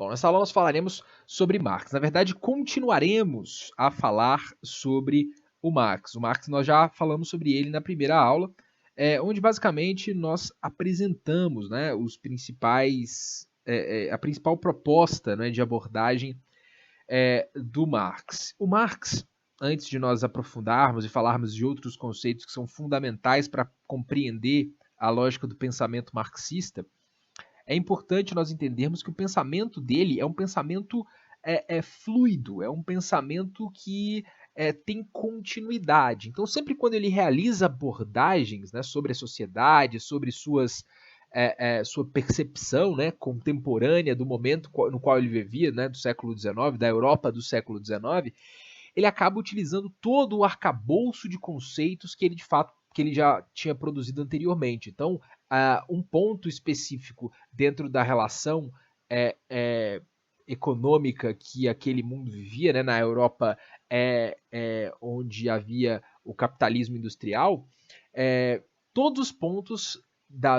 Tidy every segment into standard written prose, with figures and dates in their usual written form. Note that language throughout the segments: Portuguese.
Bom, nessa aula nós falaremos sobre Marx. Na verdade, continuaremos a falar sobre o Marx. O Marx nós já falamos sobre ele na primeira aula, onde basicamente nós apresentamos, né, os principais, a principal proposta, né, de abordagem do Marx. O Marx, antes de nós aprofundarmos e falarmos de outros conceitos que são fundamentais para compreender a lógica do pensamento marxista, é importante nós entendermos que o pensamento dele é um pensamento fluido, é um pensamento que tem continuidade. Então, sempre quando ele realiza abordagens, né, sobre a sociedade, sobre sua percepção, né, contemporânea do momento no qual ele vivia, né, do século XIX, da Europa do século XIX, ele acaba utilizando todo o arcabouço de conceitos que ele de fato que ele já tinha produzido anteriormente. Então, um ponto específico dentro da relação econômica que aquele mundo vivia, né, na Europa onde havia o capitalismo industrial, todos os pontos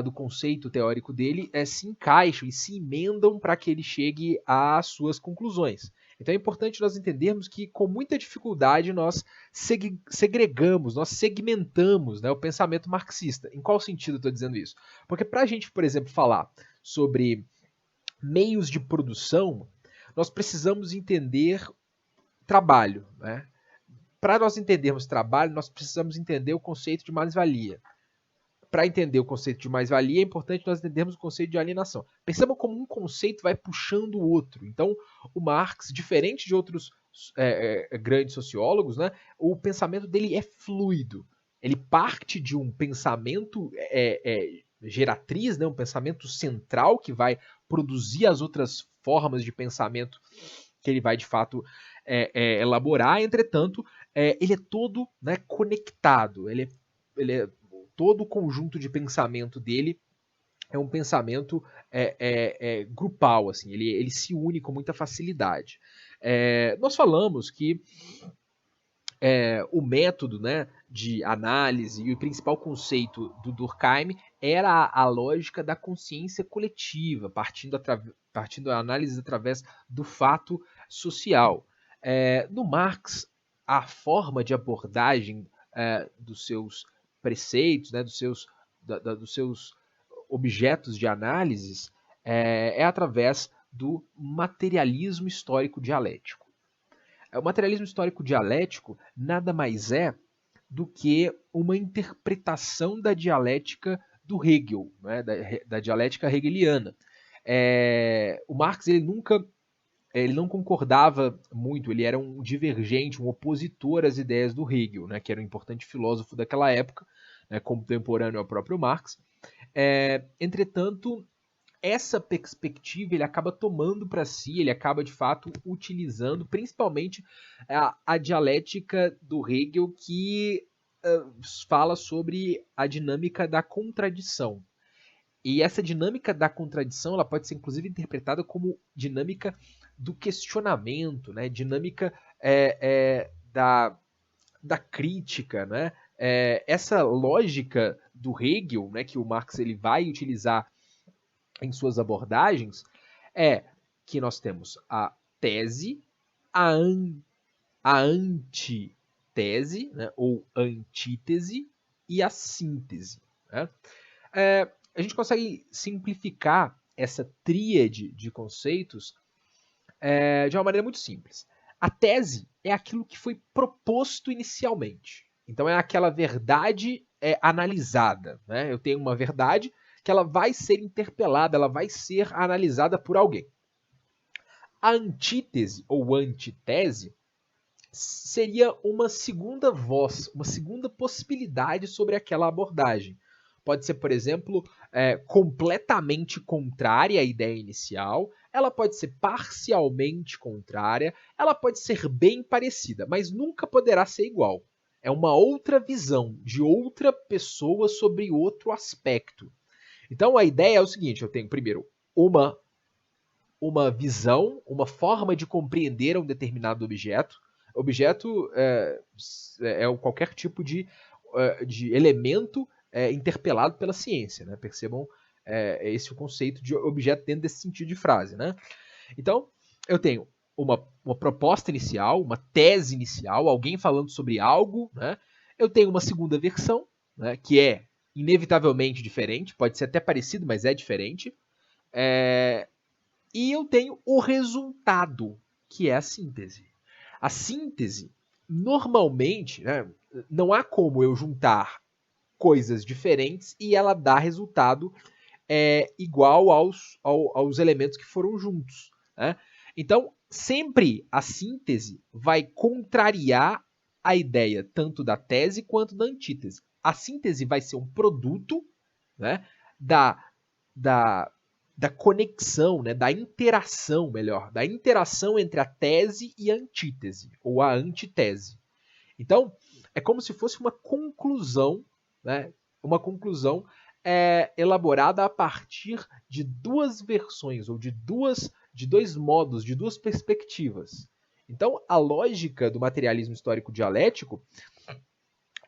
do conceito teórico dele se encaixam e se emendam para que ele chegue às suas conclusões. Então é importante nós entendermos que com muita dificuldade nós segregamos, nós segmentamos, né, o pensamento marxista. Em qual sentido eu estou dizendo isso? Porque para a gente, por exemplo, falar sobre meios de produção, nós precisamos entender trabalho. Né? Para nós entendermos trabalho, nós precisamos entender o conceito de mais-valia. Para entender o conceito de mais-valia, é importante nós entendermos o conceito de alienação. Percebam como um conceito vai puxando o outro. Então, o Marx, diferente de outros grandes sociólogos, né, o pensamento dele é fluido. Ele parte de um pensamento geratriz, né, um pensamento central que vai produzir as outras formas de pensamento que ele vai, de fato, elaborar. Entretanto, ele é todo, né, conectado. Ele é todo o conjunto de pensamento dele é um pensamento grupal, assim, ele se une com muita facilidade. Nós falamos que o método, né, de análise e o principal conceito do Durkheim era a lógica da consciência coletiva, partindo da análise através do fato social. No Marx, a forma de abordagem dos seus preceitos, né, dos seus objetos de análise, através do materialismo histórico dialético. O materialismo histórico dialético nada mais é do que uma interpretação da dialética do Hegel, né, da dialética hegeliana. O Marx ele não concordava muito, ele era um divergente, um opositor às ideias do Hegel, né, que era um importante filósofo daquela época, né, contemporâneo ao próprio Marx. Entretanto, essa perspectiva ele acaba tomando para si, ele acaba de fato utilizando principalmente a dialética do Hegel, que fala sobre a dinâmica da contradição. E essa dinâmica da contradição ela pode ser inclusive interpretada como dinâmica do questionamento, né? Dinâmica da crítica. Né? Essa lógica do Hegel, né, que o Marx ele vai utilizar em suas abordagens, é que nós temos a tese, a antitese, né, ou antítese, e a síntese. Né? A gente consegue simplificar essa tríade de conceitos de uma maneira muito simples. A tese é aquilo que foi proposto inicialmente. Então é aquela verdade analisada. Né? Eu tenho uma verdade que ela vai ser interpelada, ela vai ser analisada por alguém. A antítese ou antitese seria uma segunda voz, uma segunda possibilidade sobre aquela abordagem. Pode ser, por exemplo, completamente contrária à ideia inicial, ela pode ser parcialmente contrária, ela pode ser bem parecida, mas nunca poderá ser igual. É uma outra visão de outra pessoa sobre outro aspecto. Então a ideia é o seguinte, eu tenho primeiro uma visão, uma forma de compreender um determinado objeto. Objeto qualquer tipo de elemento interpelado pela ciência. Né? Percebam esse é o conceito de objeto dentro desse sentido de frase. Né? Então, eu tenho uma proposta inicial, uma tese inicial, alguém falando sobre algo, né? Eu tenho uma segunda versão, né, que é inevitavelmente diferente, pode ser até parecido, mas é diferente. E eu tenho o resultado, que é a síntese. A síntese, normalmente, né, não há como eu juntar coisas diferentes e ela dar resultado igual aos elementos que foram juntos. Né? Então, sempre a síntese vai contrariar a ideia tanto da tese quanto da antítese. A síntese vai ser um produto, né, da, da, da conexão, né, da interação, melhor, da interação entre a tese e a antítese, ou a antitese. Então, é como se fosse uma conclusão, né, uma conclusão elaborada a partir de duas versões, ou de dois modos, de duas perspectivas. Então, a lógica do materialismo histórico dialético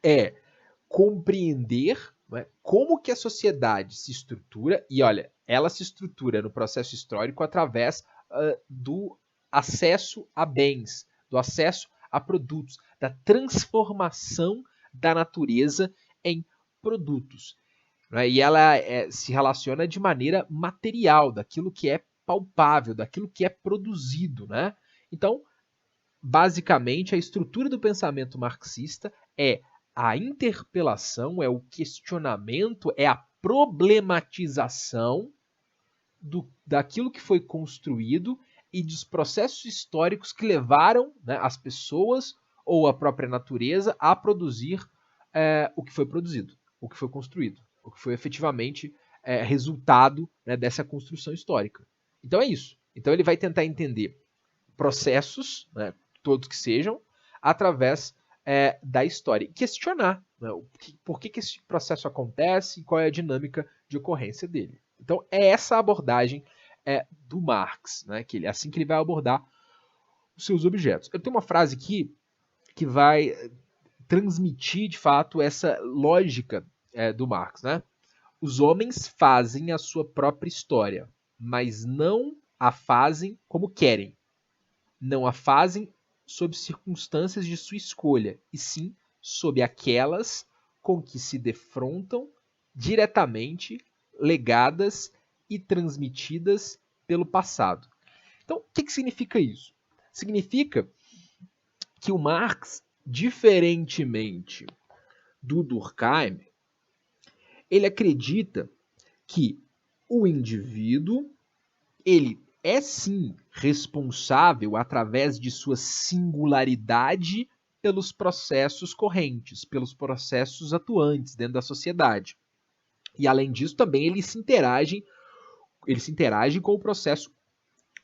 é compreender, né, como que a sociedade se estrutura, e olha, ela se estrutura no processo histórico através do acesso a bens, do acesso a produtos, da transformação da natureza em produtos. Né? E ela se relaciona de maneira material, daquilo que é palpável, daquilo que é produzido. Né? Então, basicamente, a estrutura do pensamento marxista é a interpelação, é o questionamento, é a problematização daquilo que foi construído e dos processos históricos que levaram, né, as pessoas ou a própria natureza a produzir o que foi produzido, o que foi construído, o que foi efetivamente resultado, né, dessa construção histórica. Então é isso. Então ele vai tentar entender processos, né, todos que sejam, através da história. E questionar, né, por que esse processo acontece e qual é a dinâmica de ocorrência dele. Então, é essa a abordagem do Marx, né, que assim que ele vai abordar os seus objetos. Eu tenho uma frase aqui que vai transmitir, de fato, essa lógica do Marx. Né? Os homens fazem a sua própria história, mas não a fazem como querem. Não a fazem sob circunstâncias de sua escolha, e sim sob aquelas com que se defrontam diretamente, legadas e transmitidas pelo passado. Então, o que significa isso? Significa que o Marx, diferentemente do Durkheim, ele acredita que o indivíduo ele é sim responsável através de sua singularidade pelos processos correntes, pelos processos atuantes dentro da sociedade. E além disso, também ele se interage com o processo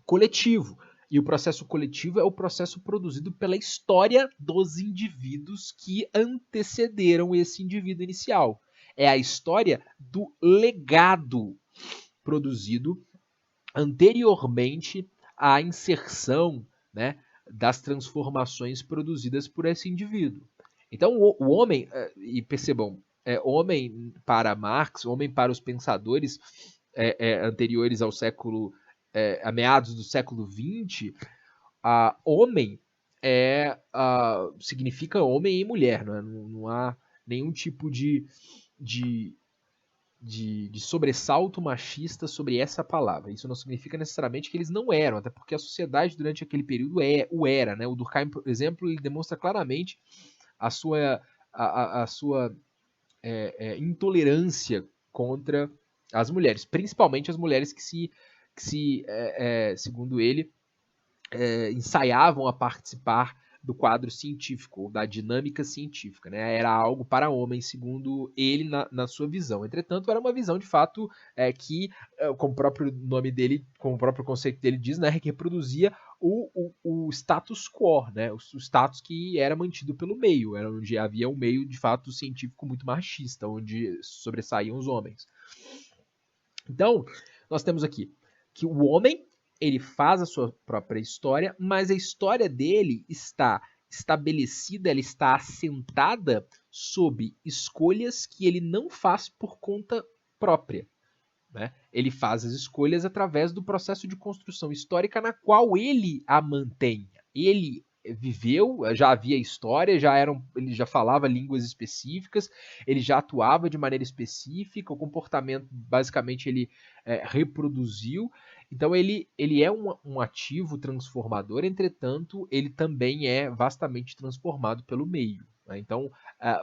coletivo. E o processo coletivo é o processo produzido pela história dos indivíduos que antecederam esse indivíduo inicial. É a história do legado produzido anteriormente à inserção, né, das transformações produzidas por esse indivíduo. Então, o homem, e percebam, homem para Marx, homem para os pensadores anteriores ao século, a meados do século XX, homem significa homem e mulher, não há nenhum tipo de, de sobressalto machista sobre essa palavra. Isso não significa necessariamente que eles não eram, até porque a sociedade durante aquele período o era. Né? O Durkheim, por exemplo, ele demonstra claramente a sua intolerância contra as mulheres, principalmente as mulheres que segundo ele, ensaiavam a participar do quadro científico, ou da dinâmica científica. Né? Era algo para homens, segundo ele, na sua visão. Entretanto, era uma visão, de fato, que, como o próprio nome dele, como o próprio conceito dele diz, né, que reproduzia o status quo, né? O status que era mantido pelo meio, era onde havia um meio, de fato, científico muito machista, onde sobressaíam os homens. Então, nós temos aqui que o homem ele faz a sua própria história, mas a história dele está estabelecida, ela está assentada sob escolhas que ele não faz por conta própria. né? Ele faz as escolhas através do processo de construção histórica na qual ele a mantém. Ele viveu, já havia história, ele já falava línguas específicas, ele já atuava de maneira específica, o comportamento basicamente ele reproduziu. Então ele é um ativo transformador, entretanto, ele também é vastamente transformado pelo meio. Né? Então,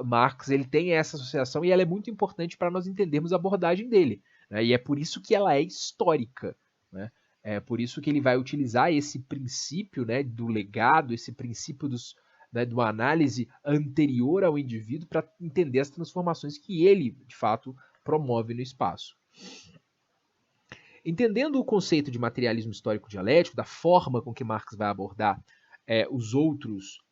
Marx ele tem essa associação e ela é muito importante para nós entendermos a abordagem dele. Né? E é por isso que ela é histórica. Né? É por isso que ele vai utilizar esse princípio, né, do legado, esse princípio de uma análise anterior ao indivíduo para entender as transformações que ele, de fato, promove no espaço. Entendendo o conceito de materialismo histórico dialético, da forma com que Marx vai abordar as outras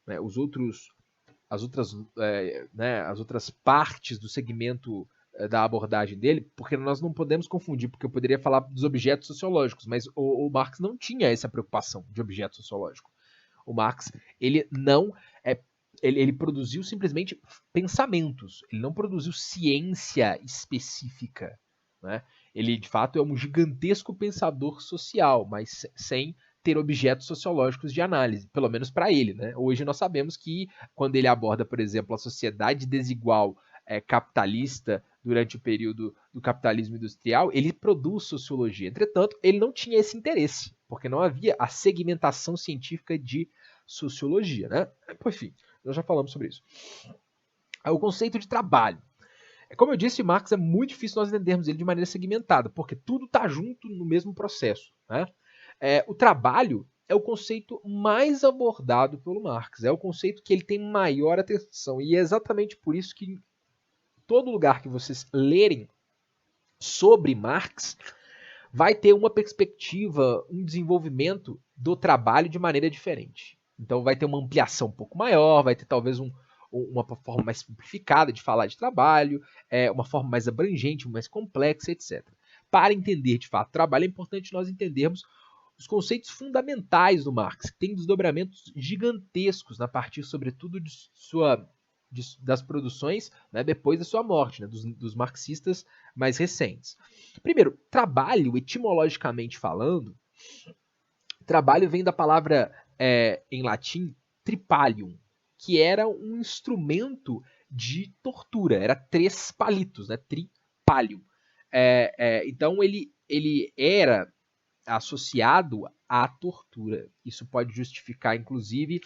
partes do segmento da abordagem dele, porque nós não podemos confundir, porque eu poderia falar dos objetos sociológicos, mas o Marx não tinha essa preocupação de objeto sociológico. O Marx, ele não ele produziu simplesmente pensamentos, ele não produziu ciência específica, né? Ele, de fato, é um gigantesco pensador social, mas sem ter objetos sociológicos de análise, pelo menos para ele. Né? Hoje nós sabemos que, quando ele aborda, por exemplo, a sociedade desigual capitalista durante o período do capitalismo industrial, ele produz sociologia. Entretanto, ele não tinha esse interesse, porque não havia a segmentação científica de sociologia. Né? Enfim, nós já falamos sobre isso. O conceito de trabalho. Como eu disse, Marx é muito difícil nós entendermos ele de maneira segmentada, porque tudo está junto no mesmo processo. Né? O trabalho é o conceito mais abordado pelo Marx, é o conceito que ele tem maior atenção, e é exatamente por isso que em todo lugar que vocês lerem sobre Marx, vai ter uma perspectiva, um desenvolvimento do trabalho de maneira diferente. Então vai ter uma ampliação um pouco maior, vai ter talvez uma forma mais simplificada de falar de trabalho, uma forma mais abrangente, mais complexa, etc. Para entender de fato trabalho, é importante nós entendermos os conceitos fundamentais do Marx, que tem desdobramentos gigantescos a partir, sobretudo, das produções, né, depois da sua morte, né, dos marxistas mais recentes. Primeiro, trabalho, etimologicamente falando, trabalho vem da palavra em latim tripalium, que era um instrumento de tortura, era tres palitos, né, tripalium. Então ele era associado à tortura. Isso pode justificar, inclusive,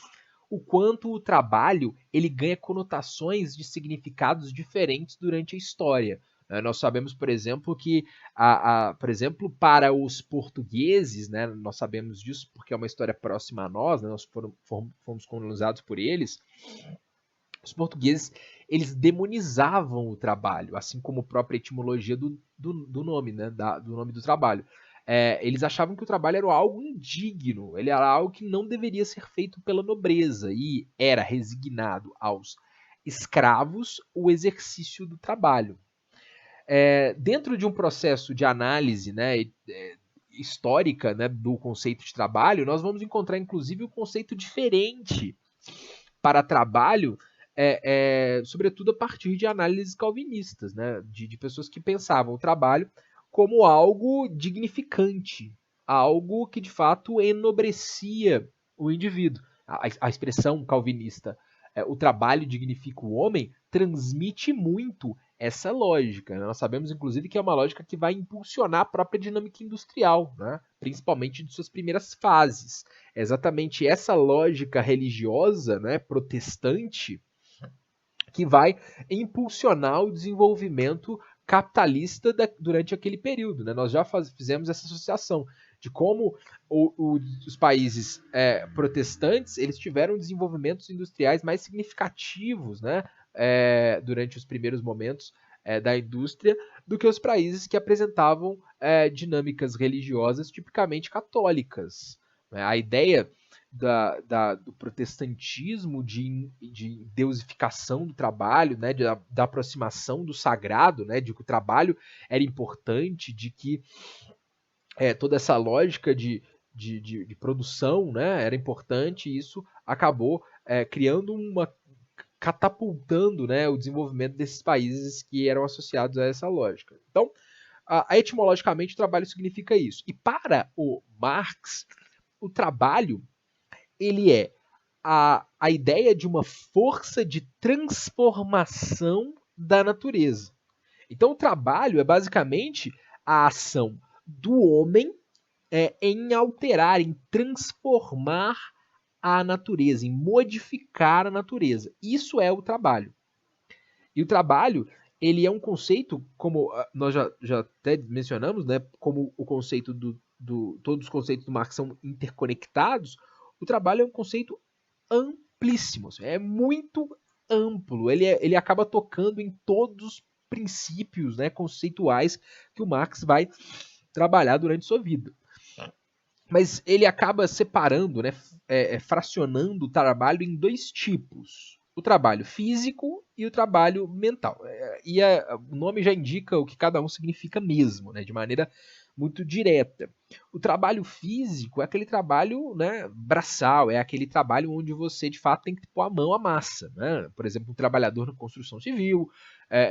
o quanto o trabalho ele ganha conotações de significados diferentes durante a história. Nós sabemos, por exemplo, que, por exemplo, para os portugueses, né, nós sabemos disso porque é uma história próxima a nós, né, nós fomos colonizados por eles. Os portugueses eles demonizavam o trabalho, assim como a própria etimologia do nome, né, do nome do trabalho. Eles achavam que o trabalho era algo indigno, ele era algo que não deveria ser feito pela nobreza e era resignado aos escravos o exercício do trabalho. Dentro de um processo de análise, né, histórica, né, do conceito de trabalho, nós vamos encontrar inclusive um conceito diferente para trabalho, sobretudo a partir de análises calvinistas, né, de pessoas que pensavam o trabalho como algo dignificante, algo que de fato enobrecia o indivíduo. A expressão calvinista, o trabalho dignifica o homem, transmite muito essa lógica. Né? Nós sabemos, inclusive, que é uma lógica que vai impulsionar a própria dinâmica industrial, né? Principalmente de suas primeiras fases. É exatamente essa lógica religiosa, né, protestante, que vai impulsionar o desenvolvimento capitalista durante aquele período. Né? Nós já fizemos essa associação de como os países protestantes eles tiveram desenvolvimentos industriais mais significativos, né, durante os primeiros momentos da indústria do que os países que apresentavam dinâmicas religiosas tipicamente católicas. Né? A ideia do protestantismo, de deusificação do trabalho, né, da aproximação do sagrado, né, de que o trabalho era importante, de que toda essa lógica de produção, né, era importante, e isso acabou catapultando, né, o desenvolvimento desses países que eram associados a essa lógica. Então, Etimologicamente, o trabalho significa isso. E para o Marx, o trabalho ele é a ideia de uma força de transformação da natureza. Então, o trabalho é basicamente a ação do homem em alterar, em transformar a natureza, em modificar a natureza. Isso é o trabalho. E o trabalho, ele é um conceito, como nós já até mencionamos, né, como o conceito todos os conceitos do Marx são interconectados, o trabalho é um conceito amplíssimo, é muito amplo, ele acaba tocando em todos os princípios, né, conceituais que o Marx vai trabalhar durante sua vida. Mas ele acaba separando, né, fracionando o trabalho em dois tipos. O trabalho físico e o trabalho mental. O nome já indica o que cada um significa mesmo, né, de maneira muito direta. O trabalho físico é aquele trabalho, né, braçal, é aquele trabalho onde você de fato tem que pôr a mão à massa. Né? Por exemplo, um trabalhador na construção civil,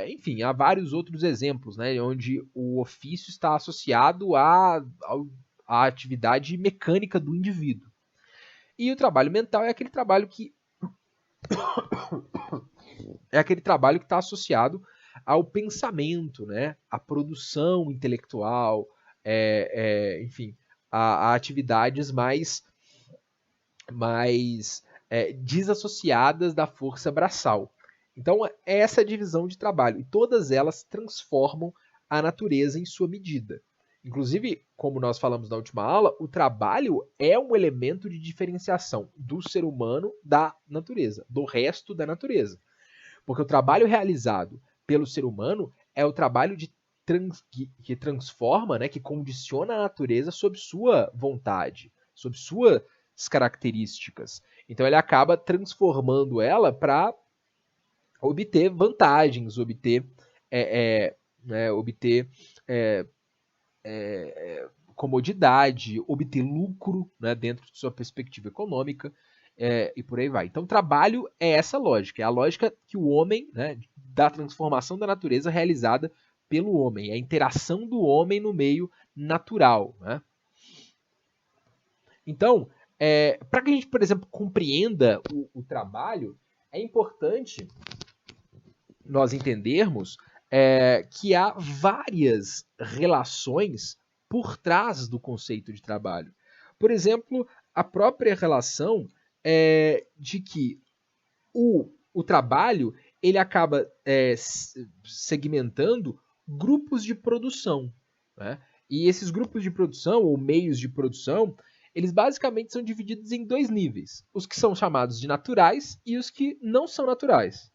enfim, há vários outros exemplos, né, onde o ofício está associado a atividade mecânica do indivíduo. E o trabalho mental é aquele trabalho que está associado ao pensamento, né? À produção intelectual, enfim, a atividades mais desassociadas da força braçal. Então, é essa divisão de trabalho. E todas elas transformam a natureza em sua medida. Inclusive, como nós falamos na última aula, o trabalho é um elemento de diferenciação do ser humano da natureza, do resto da natureza. Porque o trabalho realizado pelo ser humano é o trabalho que transforma, né, que condiciona a natureza sob sua vontade, sob suas características. Então ele acaba transformando ela para obter vantagens, obter comodidade, obter lucro, né, dentro de sua perspectiva econômica, e por aí vai. Então, trabalho é essa lógica, é a lógica que o homem, né, da transformação da natureza realizada pelo homem, é a interação do homem no meio natural. Né? Então, para que a gente, por exemplo, compreenda o trabalho, é importante nós entendermos que há várias relações por trás do conceito de trabalho. Por exemplo, a própria relação de que o trabalho ele acaba segmentando grupos de produção. Né? E esses grupos de produção, ou meios de produção, eles basicamente são divididos em dois níveis. Os que são chamados de naturais e os que não são naturais.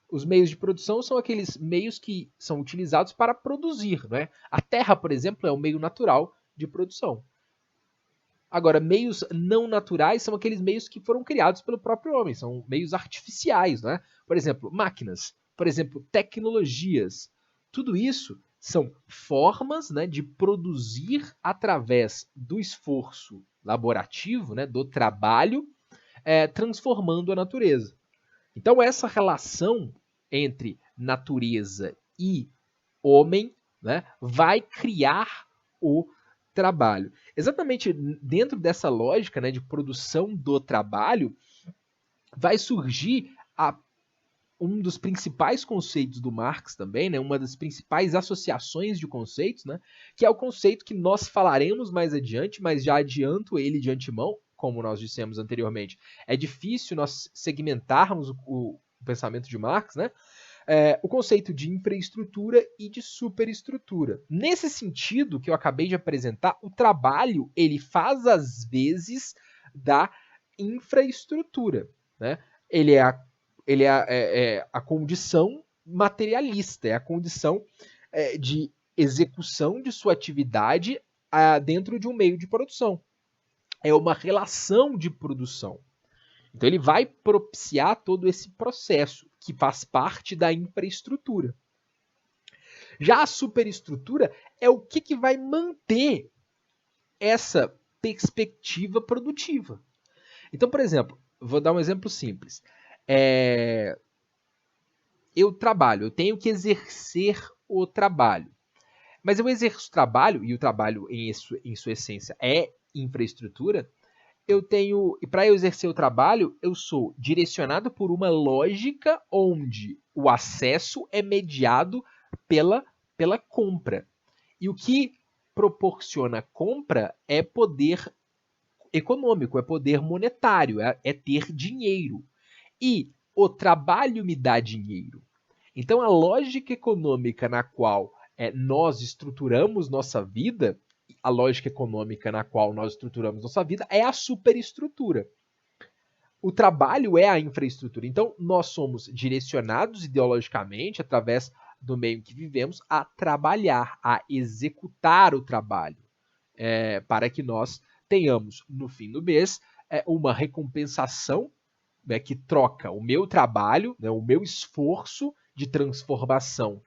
Os meios de produção são aqueles meios que são utilizados para produzir. Né? A terra, por exemplo, é um meio natural de produção. Agora, meios não naturais são aqueles meios que foram criados pelo próprio homem, são meios artificiais. Né? Por exemplo, máquinas, por exemplo, tecnologias. Tudo isso são formas, né, de produzir através do esforço laborativo, né, do trabalho, transformando a natureza. Então, essa relação entre natureza e homem, né, vai criar o trabalho. Exatamente dentro dessa lógica, né, de produção do trabalho, vai surgir um dos principais conceitos do Marx também, né, uma das principais associações de conceitos, né, que é o conceito que nós falaremos mais adiante, mas já adianto ele de antemão, como nós dissemos anteriormente. É difícil nós segmentarmos o pensamento de Marx, né? O conceito de infraestrutura e de superestrutura. Nesse sentido que eu acabei de apresentar, o trabalho ele faz às vezes da infraestrutura. Né? Ele é a condição materialista, é a condição de execução de sua atividade dentro de um meio de produção. É uma relação de produção. Então ele vai propiciar todo esse processo que faz parte da infraestrutura. Já a superestrutura é o que vai manter essa perspectiva produtiva. Então, por exemplo, vou dar um exemplo simples. Eu trabalho, eu tenho que exercer o trabalho. mas eu exerço trabalho, e o trabalho em sua essência é infraestrutura, eu tenho, e para eu exercer o trabalho, eu sou direcionado por uma lógica onde o acesso é mediado pela compra. E o que proporciona compra é poder econômico, é poder monetário, é ter dinheiro. E o trabalho me dá dinheiro. Então, a lógica econômica na qual nós estruturamos nossa vida, a lógica econômica na qual nós estruturamos nossa vida é a superestrutura. O trabalho é a infraestrutura. Então, nós somos direcionados ideologicamente, através do meio em que vivemos, a trabalhar, a executar o trabalho, para que nós tenhamos, no fim do mês, uma recompensação, né, que troca o meu trabalho, né, o meu esforço de transformação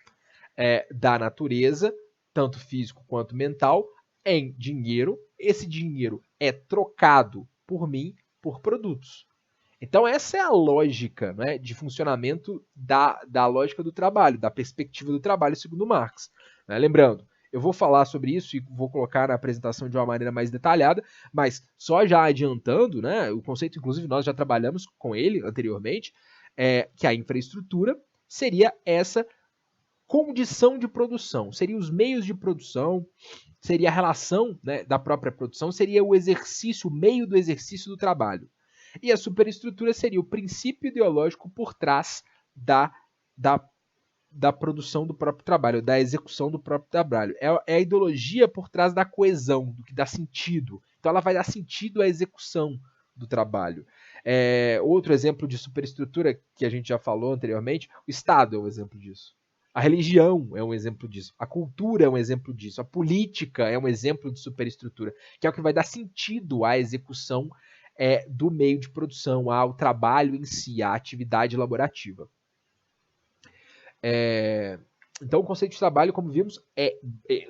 da natureza, tanto físico quanto mental, em dinheiro. Esse dinheiro é trocado por mim por produtos. Então, essa é a lógica, né, de funcionamento da lógica do trabalho, da perspectiva do trabalho, segundo Marx. Né? Lembrando, eu vou falar sobre isso e vou colocar na apresentação de uma maneira mais detalhada, mas só já adiantando, né, o conceito, inclusive, nós já trabalhamos com ele anteriormente, que a infraestrutura seria essa condição de produção, seriam os meios de produção, seria a relação, né, da própria produção, seria o exercício, o meio do exercício do trabalho. E a superestrutura seria o princípio ideológico por trás da produção do próprio trabalho, da execução do próprio trabalho. É a ideologia por trás da coesão, do que dá sentido. Então ela vai dar sentido à execução do trabalho. Outro exemplo de superestrutura que a gente já falou anteriormente, o Estado é um exemplo disso. A religião é um exemplo disso. A cultura é um exemplo disso. A política é um exemplo de superestrutura, que é o que vai dar sentido à execução do meio de produção, ao trabalho em si, à atividade laborativa. Então, o conceito de trabalho, como vimos,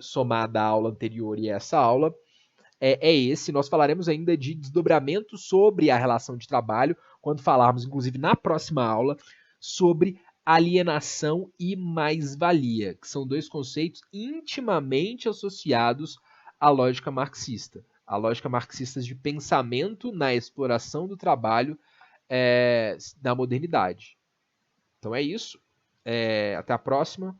somado à aula anterior e essa aula, esse. Nós falaremos ainda de desdobramento sobre a relação de trabalho, quando falarmos, inclusive, na próxima aula, sobre alienação e mais-valia, que são dois conceitos intimamente associados à lógica marxista. A lógica marxista de pensamento na exploração do trabalho da modernidade. Então é isso. Até a próxima.